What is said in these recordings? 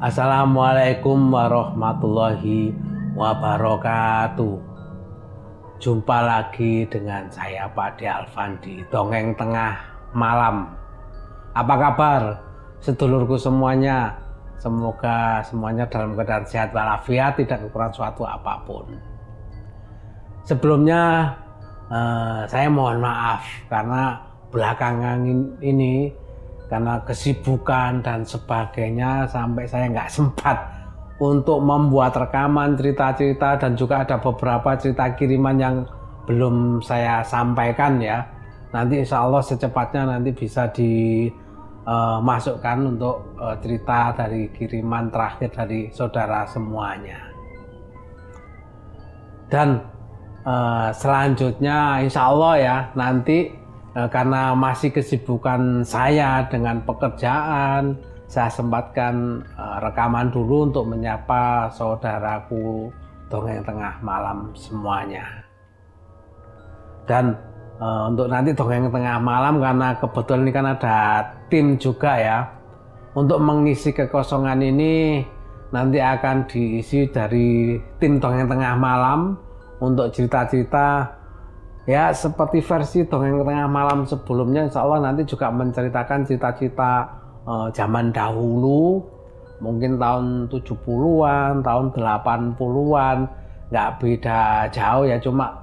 Assalamualaikum warahmatullahi wabarakatuh. Jumpa lagi dengan saya Pak De Alvan di Dongeng Tengah Malam. Apa kabar sedulurku semuanya? Semoga semuanya dalam keadaan sehat walafiat, tidak kekurangan suatu apapun. Sebelumnya saya mohon maaf karena belakangan ini karena kesibukan dan sebagainya sampai saya nggak sempat untuk membuat rekaman cerita-cerita, dan juga ada beberapa cerita kiriman yang belum saya sampaikan ya. Nanti insya Allah secepatnya nanti bisa dimasukkan untuk cerita dari kiriman terakhir dari saudara semuanya. Dan selanjutnya insya Allah ya nanti karena masih kesibukan saya dengan pekerjaan, saya sempatkan rekaman dulu untuk menyapa saudaraku Dongeng Tengah Malam semuanya. Dan untuk nanti Dongeng Tengah Malam, karena kebetulan ini kan ada tim juga ya, untuk mengisi kekosongan ini nanti akan diisi dari tim Dongeng Tengah Malam untuk cerita-cerita ya seperti versi Dongeng Tengah Malam sebelumnya. Insya Allah nanti juga menceritakan cerita-cerita zaman dahulu, mungkin tahun 70-an, tahun 80-an, nggak beda jauh ya, cuma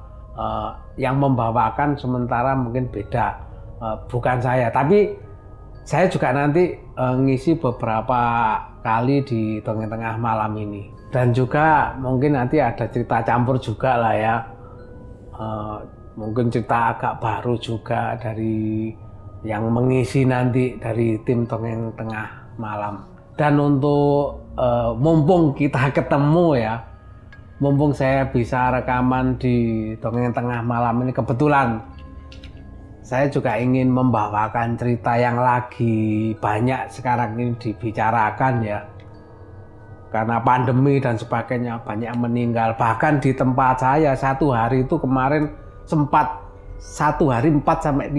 yang membawakan sementara mungkin beda, bukan saya, tapi saya juga nanti ngisi beberapa kali di Dongeng Tengah Malam ini. Dan juga mungkin nanti ada cerita campur juga lah ya, mungkin cerita agak baru juga dari yang mengisi nanti dari tim Dongeng Tengah Malam. Dan untuk mumpung kita ketemu ya, mumpung saya bisa rekaman di Dongeng Tengah Malam ini, kebetulan saya juga ingin membawakan cerita yang lagi banyak sekarang ini dibicarakan ya. Karena pandemi dan sebagainya banyak meninggal. Bahkan di tempat saya satu hari itu kemarin sempat satu hari 4-5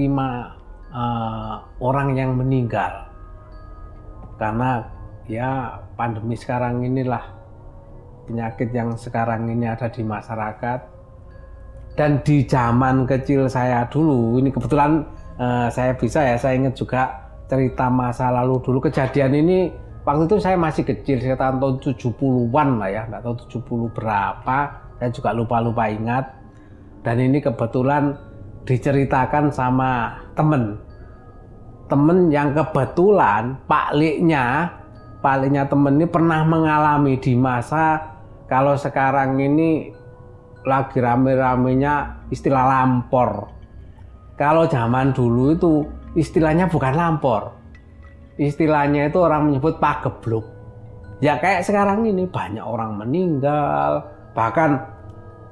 orang yang meninggal karena ya pandemi sekarang inilah, penyakit yang sekarang ini ada di masyarakat. Dan di zaman kecil saya dulu ini kebetulan saya ingat juga cerita masa lalu dulu. Kejadian ini waktu itu saya masih kecil, saya tahun 70-an lah ya, nggak tahu 70 berapa, saya juga lupa ingat. Dan ini kebetulan diceritakan sama temen yang kebetulan pakliknya temen ini pernah mengalami di masa kalau sekarang ini lagi rame-ramenya istilah lampor. Kalau zaman dulu itu istilahnya bukan lampor, istilahnya itu orang menyebut pagebluk. Ya kayak sekarang ini banyak orang meninggal, bahkan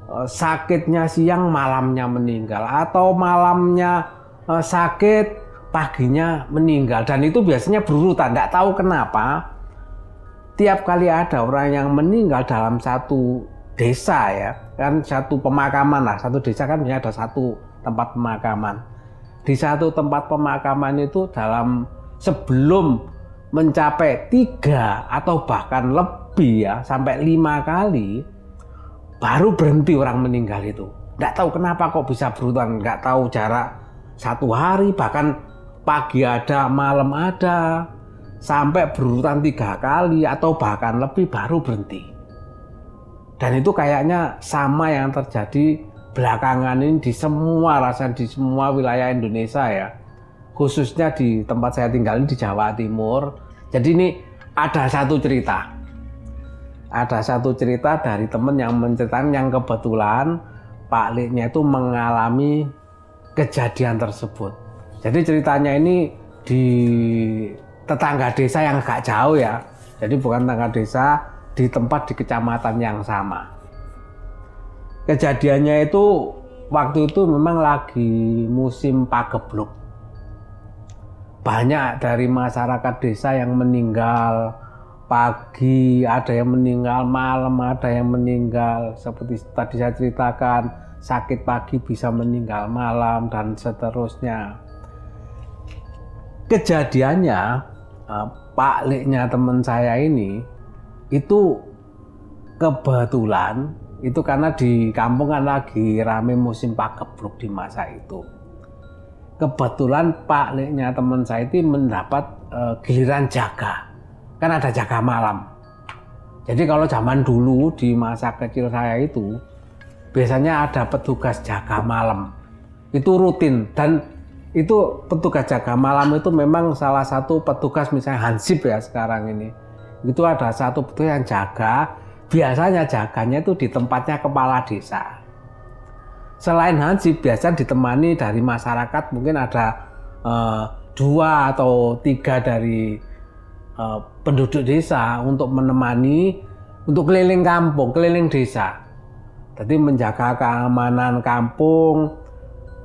sakitnya siang malamnya meninggal, atau malamnya sakit paginya meninggal. Dan itu biasanya berurutan, nggak tahu kenapa tiap kali ada orang yang meninggal dalam satu desa ya, kan satu pemakaman lah, satu desa kan punya ada satu tempat pemakaman. Di satu tempat pemakaman itu dalam sebelum mencapai 3 atau bahkan lebih ya sampai 5 kali baru berhenti orang meninggal itu. Nggak tahu kenapa kok bisa berurutan, nggak tahu jarak 1 hari, bahkan pagi ada, malam ada, sampai berurutan 3 kali atau bahkan lebih baru berhenti. Dan itu kayaknya sama yang terjadi belakangan ini di semua wilayah Indonesia ya, khususnya di tempat saya tinggal ini di Jawa Timur. Jadi ini ada satu cerita dari teman yang menceritakan yang kebetulan Pak Liknya itu mengalami kejadian tersebut. Jadi ceritanya ini di tetangga desa yang agak jauh ya. Jadi bukan tetangga desa, di tempat di kecamatan yang sama. Kejadiannya itu waktu itu memang lagi musim pagebluk. Banyak dari masyarakat desa yang meninggal. Pagi ada yang meninggal, malam ada yang meninggal. Seperti tadi saya ceritakan, sakit pagi bisa meninggal malam dan seterusnya. Kejadiannya Pak Liknya teman saya ini itu kebetulan itu karena di kampung kan lagi rame musim pagebluk di masa itu. Kebetulan Pak Leknya teman saya itu mendapat giliran jaga, kan ada jaga malam. Jadi kalau zaman dulu di masa kecil saya itu biasanya ada petugas jaga malam, itu rutin. Dan itu petugas jaga malam itu memang salah satu petugas, misalnya Hansip ya sekarang ini, itu ada satu petugas yang jaga. Biasanya jaganya itu di tempatnya kepala desa. Selain Hansip, biasa ditemani dari masyarakat, mungkin ada 2 atau 3 dari penduduk desa untuk menemani, untuk keliling kampung, keliling desa. Jadi menjaga keamanan kampung,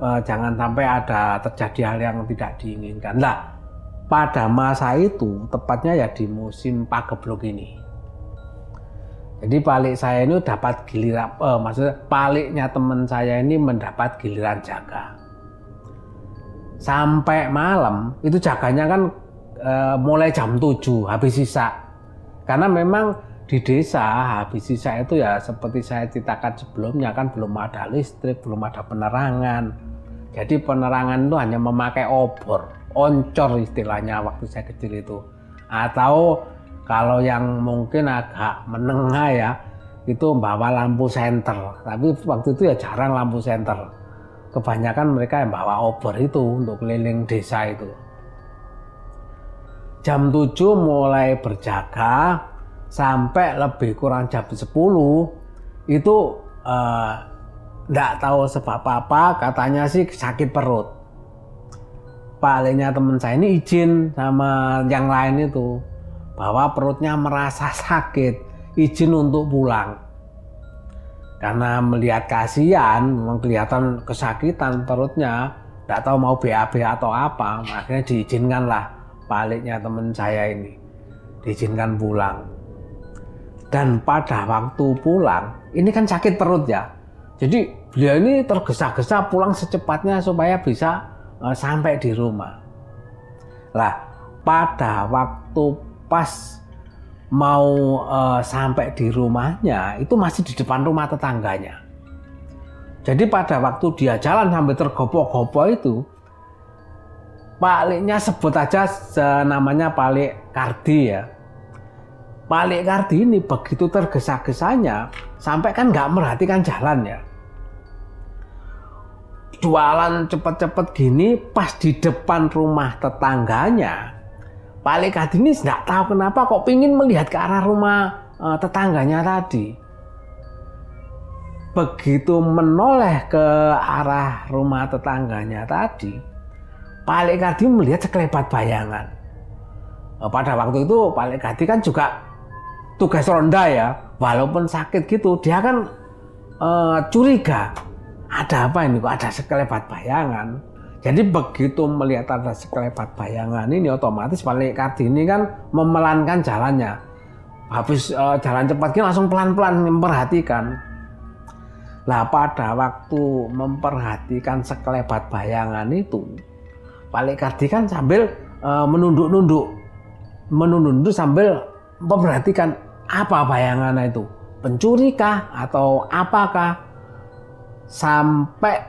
jangan sampai ada terjadi hal yang tidak diinginkan. Nah, pada masa itu, tepatnya ya di musim pagebluk ini. Jadi Pak Lek saya ini dapat giliran, maksudnya Pak Leknya teman saya ini mendapat giliran jaga. Sampai malam, itu jaganya kan mulai jam 7 habis sisa. Karena memang di desa habis sisa itu ya seperti saya ceritakan sebelumnya, kan belum ada listrik, belum ada penerangan. Jadi penerangan itu hanya memakai obor, oncor istilahnya waktu saya kecil itu. Atau kalau yang mungkin agak menengah ya, itu bawa lampu senter. Tapi waktu itu ya jarang lampu senter. Kebanyakan mereka yang bawa obor itu untuk keliling desa itu. Jam 7 mulai berjaga sampai lebih kurang jam 10 itu enggak tahu sebab apa, katanya sih sakit perut. Pak Leknya teman saya ini izin sama yang lain itu bahwa perutnya merasa sakit, izin untuk pulang. Karena melihat kasihan, memang kelihatan kesakitan perutnya, tidak tahu mau BAB atau apa, akhirnya diizinkanlah Pak Leknya teman saya ini, diizinkan pulang. Dan pada waktu pulang, ini kan sakit perut ya, jadi beliau ini tergesa-gesa pulang secepatnya supaya bisa sampai di rumah. Lah, pada waktu pas mau sampai di rumahnya, itu masih di depan rumah tetangganya. Jadi pada waktu dia jalan sampai tergopoh-gopoh itu, Pak Leknya sebut aja namanya Pak Lek Kardi ya. Pak Lek Kardi ini begitu tergesa-gesanya sampai kan nggak merhatikan jalan ya. Jualan cepet-cepet gini, pas di depan rumah tetangganya, Pak Lek Kardi ini nggak tahu kenapa kok pingin melihat ke arah rumah tetangganya tadi. Begitu menoleh ke arah rumah tetangganya tadi, Pak Lek Kardi melihat sekelebat bayangan. Pada waktu itu Pak Lek Kardi kan juga tugas ronda ya, walaupun sakit gitu, dia kan curiga. Ada apa ini, kok ada sekelebat bayangan. Jadi begitu melihat ada sekelebat bayangan ini, otomatis Pak Lek Kardi ini kan memelankan jalannya. Habis jalan cepat ini langsung pelan-pelan memperhatikan. Lah pada waktu memperhatikan sekelebat bayangan itu, Pak Lek Kardi kan sambil menunduk-nunduk sambil memperhatikan apa bayangannya itu. Pencuri kah atau apakah? Sampai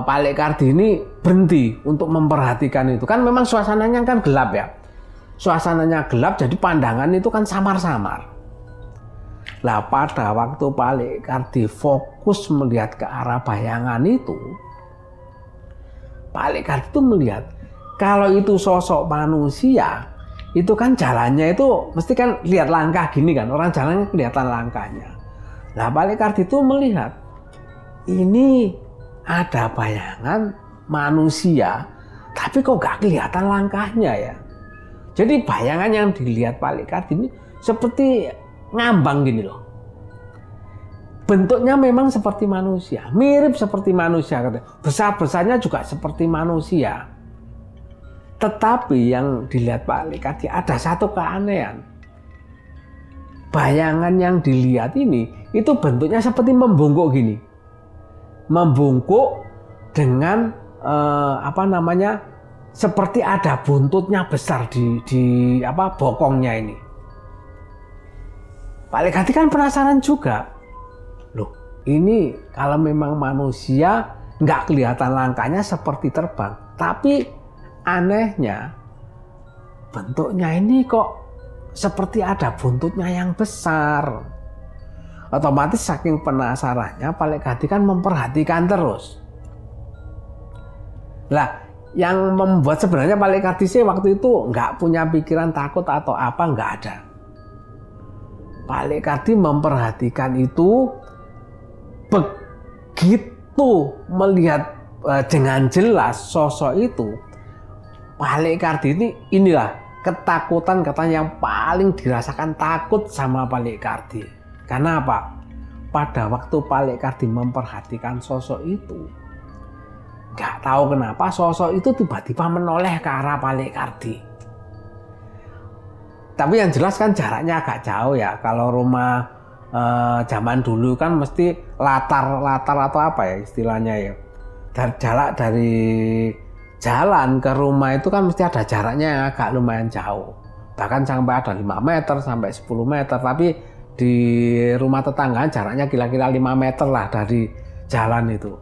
Pak Lek Kardi ini berhenti untuk memperhatikan itu. Kan memang suasananya kan gelap ya. Suasananya gelap, jadi pandangan itu kan samar-samar. Lah pada waktu Pak Lek Kardi fokus melihat ke arah bayangan itu, Pak Lek Kardi itu melihat kalau itu sosok manusia, itu kan jalannya itu mesti kan lihat langkah gini kan, orang jalannya kelihatan langkahnya. Lah Pak Lek Kardi itu melihat ini ada bayangan manusia, tapi kok gak kelihatan langkahnya ya. Jadi bayangan yang dilihat Pak Lek Kardi ini seperti ngambang gini loh. Bentuknya memang seperti manusia, mirip seperti manusia, besar-besarnya juga seperti manusia. Tetapi yang dilihat Pak Lek Kardi ada satu keanehan. Bayangan yang dilihat ini itu bentuknya seperti membungkuk gini. Membungkuk dengan seperti ada buntutnya besar di bokongnya ini. Pak Lekati kan penasaran juga. Loh, ini kalau memang manusia nggak kelihatan langkahnya seperti terbang. Tapi anehnya bentuknya ini kok seperti ada buntutnya yang besar. Otomatis saking penasarannya Pak Lekati kan memperhatikan terus. Lah, yang membuat sebenarnya Pak Lekati sih waktu itu nggak punya pikiran takut atau apa, nggak ada. Pak Lekati memperhatikan itu, begitu melihat dengan jelas sosok itu, Pak Lekati inilah ketakutan katanya yang paling dirasakan takut sama Pak Lekati. Karena apa? Pada waktu Pak Lekati memperhatikan sosok itu, nggak tahu kenapa sosok itu tiba-tiba menoleh ke arah Pak Lekati. Tapi yang jelas kan jaraknya agak jauh ya. Kalau rumah zaman dulu kan mesti latar atau apa ya istilahnya ya. Dari jalan ke rumah itu kan mesti ada jaraknya yang agak lumayan jauh. Bahkan sampai ada 5 meter sampai 10 meter. Tapi di rumah tetangga jaraknya kira-kira 5 meter lah dari jalan itu.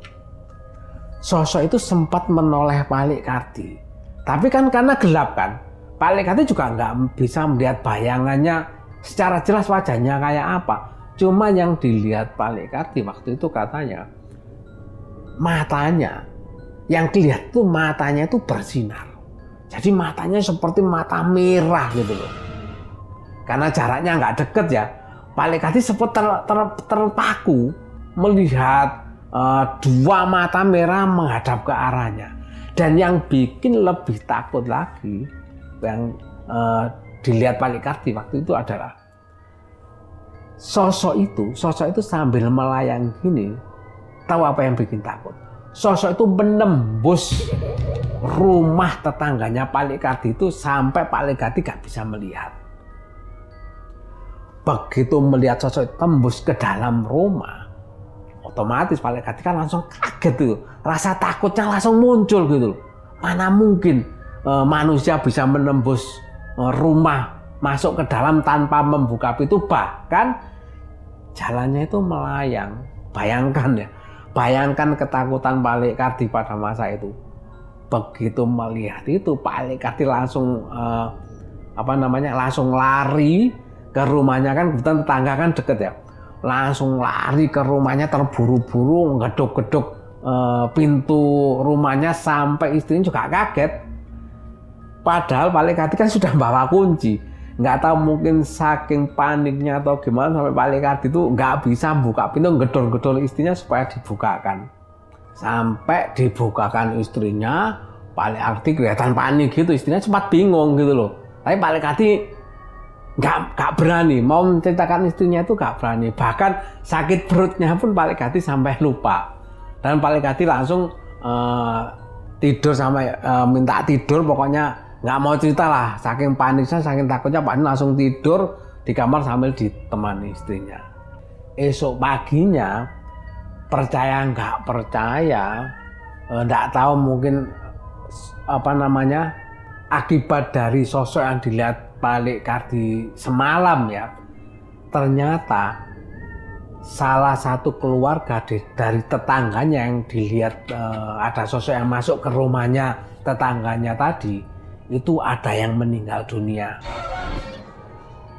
Sosok itu sempat menoleh Pak Lekati. Tapi kan karena gelap kan, Pak Lekati juga nggak bisa melihat bayangannya secara jelas wajahnya kayak apa. Cuma yang dilihat Pak Lekati waktu itu katanya, matanya, yang kelihatan tuh matanya itu bersinar. Jadi matanya seperti mata merah gitu loh. Karena jaraknya nggak deket ya, Pak Lekati sempat terpaku melihat dua mata merah menghadap ke arahnya. Dan yang bikin lebih takut lagi, yang dilihat Pak Lekati waktu itu adalah sosok itu sambil melayang gini. Tahu apa yang bikin takut? Sosok itu menembus rumah tetangganya Pak Lekati itu sampai Pak Lekati gak bisa melihat. Begitu melihat sosok itu tembus ke dalam rumah, otomatis Pak Lekati kan langsung kaget tuh. Rasa takutnya langsung muncul gitu. Mana mungkin manusia bisa menembus rumah masuk ke dalam tanpa membuka pintu, bahkan jalannya itu melayang. Bayangkan ketakutan Pak Lekati pada masa itu. Begitu melihat itu Pak Lekati langsung langsung lari ke rumahnya, kan kebetulan tetangga kan deket ya. Langsung lari ke rumahnya terburu-buru, ngeduk-geduk pintu rumahnya sampai istrinya juga kaget. Padahal Pak Lekati kan sudah bawa kunci. Nggak tahu mungkin saking paniknya atau gimana sampai Pak Lekati itu nggak bisa buka pintu, gedor-gedor istrinya supaya dibukakan. Sampai dibukakan istrinya, Pak Lekati kelihatan panik gitu, istrinya sempat bingung gitu loh. Tapi Pak Lekati nggak berani, mau menceritakan istrinya itu nggak berani. Bahkan sakit perutnya pun Pak Lekati sampai lupa. Dan Pak Lekati langsung tidur sampai minta tidur, pokoknya nggak mau cerita lah, saking paniknya, saking takutnya Pak langsung tidur di kamar sambil ditemani istrinya. Esok paginya, percaya nggak percaya, nggak tahu mungkin akibat dari sosok yang dilihat Pak Lekati semalam ya, ternyata salah satu keluarga dari tetangganya yang dilihat ada sosok yang masuk ke rumahnya tetangganya tadi, itu ada yang meninggal dunia.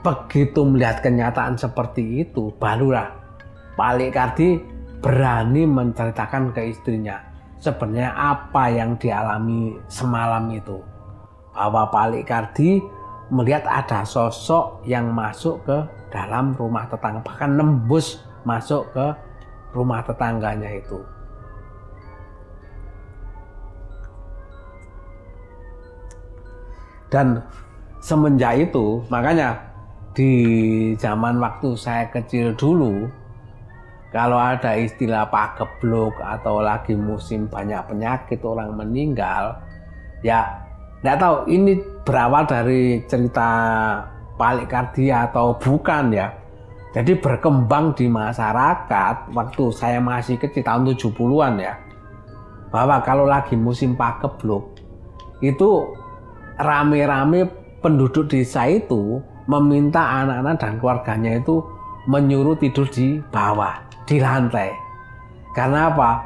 Begitu melihat kenyataan seperti itu, barulah Pak Lekati berani menceritakan ke istrinya sebenarnya apa yang dialami semalam itu. Bahwa Pak Lekati melihat ada sosok yang masuk ke dalam rumah tetangga, bahkan nembus masuk ke rumah tetangganya itu. Dan semenjak itu, makanya di zaman waktu saya kecil dulu, kalau ada istilah pagebluk atau lagi musim banyak penyakit orang meninggal, ya nggak tahu ini berawal dari cerita Pak Lekati atau bukan ya. Jadi berkembang di masyarakat waktu saya masih kecil tahun 70-an ya, bahwa kalau lagi musim pagebluk itu rame-rame penduduk desa itu meminta anak-anak dan keluarganya itu menyuruh tidur di bawah, di lantai. Karena apa?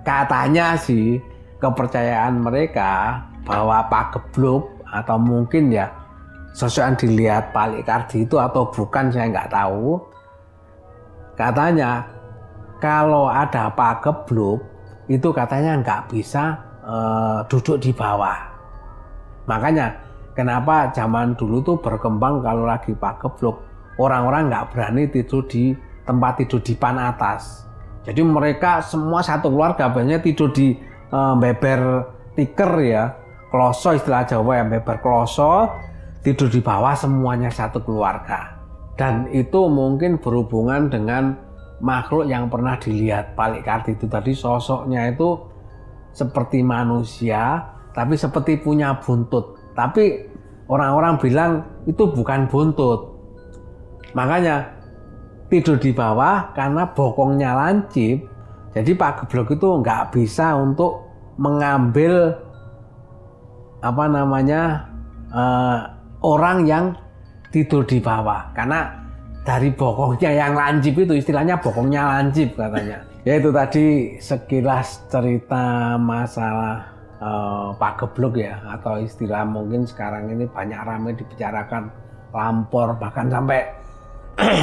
Katanya sih kepercayaan mereka bahwa Pak Gebluk atau mungkin ya sosok yang dilihat Pak Likardi itu atau bukan saya nggak tahu. Katanya kalau ada Pak Gebluk itu katanya nggak bisa duduk di bawah. Makanya kenapa zaman dulu tuh berkembang kalau lagi Pak Gebluk orang-orang nggak berani tidur di tempat tidur dipan atas. Jadi mereka semua satu keluarga biasanya tidur di beber tiker ya, kloso istilah Jawa ya, beber kloso, tidur di bawah semuanya satu keluarga. Dan itu mungkin berhubungan dengan makhluk yang pernah dilihat Pak Likardi itu tadi, sosoknya itu seperti manusia tapi seperti punya buntut. Tapi orang-orang bilang itu bukan buntut. Makanya tidur di bawah karena bokongnya lancip. Jadi Pak Gebluk itu nggak bisa untuk mengambil orang yang tidur di bawah karena dari bokongnya yang lancip itu, istilahnya bokongnya lancip katanya. Ya itu tadi sekilas cerita masalah Pak Gebluk ya, atau istilah mungkin sekarang ini banyak ramai dibicarakan lampor, bahkan sampai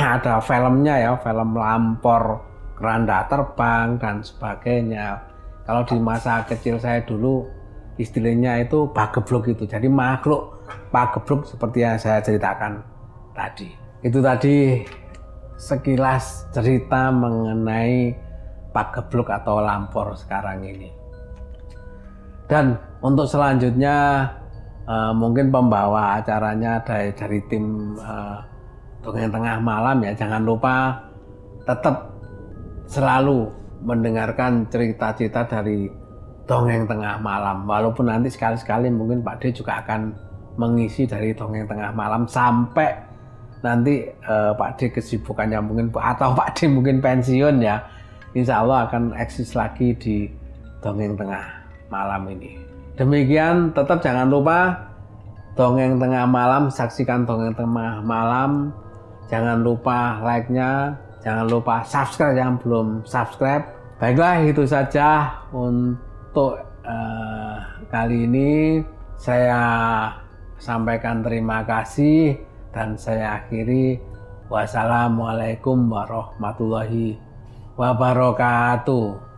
ada filmnya ya, film lampor, keranda terbang dan sebagainya. Kalau di masa kecil saya dulu istilahnya itu Pak Gebluk itu. Jadi makhluk Pak Gebluk seperti yang saya ceritakan tadi. Itu tadi sekilas cerita mengenai Pak Gebluk atau lampor sekarang ini. Dan untuk selanjutnya mungkin pembawa acaranya dari tim Dongeng Tengah Malam ya, jangan lupa tetap selalu mendengarkan cerita-cerita dari Dongeng Tengah Malam. Walaupun nanti sekali-sekali mungkin Pak D juga akan mengisi dari Dongeng Tengah Malam sampai nanti Pak D kesibukannya mungkin, atau Pak D mungkin pensiun ya, insya Allah akan eksis lagi di Dongeng Tengah Malam ini. Demikian, tetap jangan lupa Dongeng Tengah Malam, saksikan Dongeng Tengah Malam. Jangan lupa like-nya, jangan lupa subscribe yang belum subscribe. Baiklah, itu saja untuk kali ini. Saya sampaikan terima kasih dan saya akhiri. Wassalamualaikum warahmatullahi wabarakatuh.